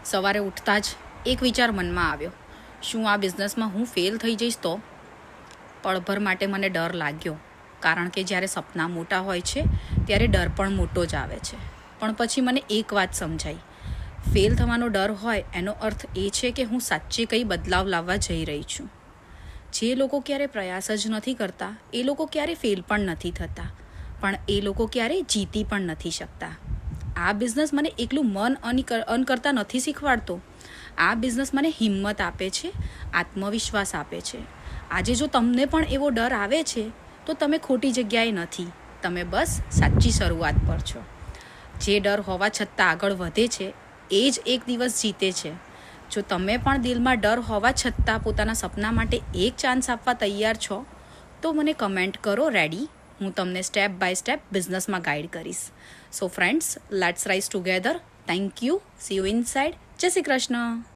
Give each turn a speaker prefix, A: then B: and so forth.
A: સવારે ઉઠતા જ એક વિચાર મનમાં આવ્યો, શું આ બિઝનેસમાં હું ફેલ થઈ જઈશ તો? પળભર માટે મને ડર લાગ્યો, કારણ કે જ્યારે સપના મોટા હોય છે ત્યારે ડર પણ મોટો જ આવે છે. પણ પછી મને એક વાત સમજાઈ, ફેલ થવાનો ડર હોય એનો અર્થ એ છે કે હું સાચે કંઈ બદલાવ લાવવા જઈ રહી છું. જે લોકો ક્યારે પ્રયાસ જ નથી કરતા એ લોકો ક્યારે ફેલ પણ નથી થતા, પણ એ લોકો ક્યારે જીતી પણ નથી શકતા. આ બિઝનેસ મને એકલું મન અન કરતા નથી શીખવાડતો. આ બિઝનેસ મને હિંમત આપે છે, આત્મવિશ્વાસ આપે છે. આજે જો તમને પણ એવો ડર આવે છે તો તમે ખોટી જગ્યાએ નથી, તમે બસ સાચી શરૂઆત પર છો. જે ડર હોવા છતાં આગળ વધે છે એ જ એક દિવસ જીતે છે. જો તમે પણ દિલમાં ડર હોવા છતાં પોતાના સપના માટે એક ચાન્સ આપવા તૈયાર છો તો મને કમેન્ટ કરો રેડી. હું તમને સ્ટેપ બાય સ્ટેપ બિઝનેસમાં ગાઈડ કરીશ. So friends, let's rise together. Thank you. C you inside. જય શ્રી કૃષ્ણ.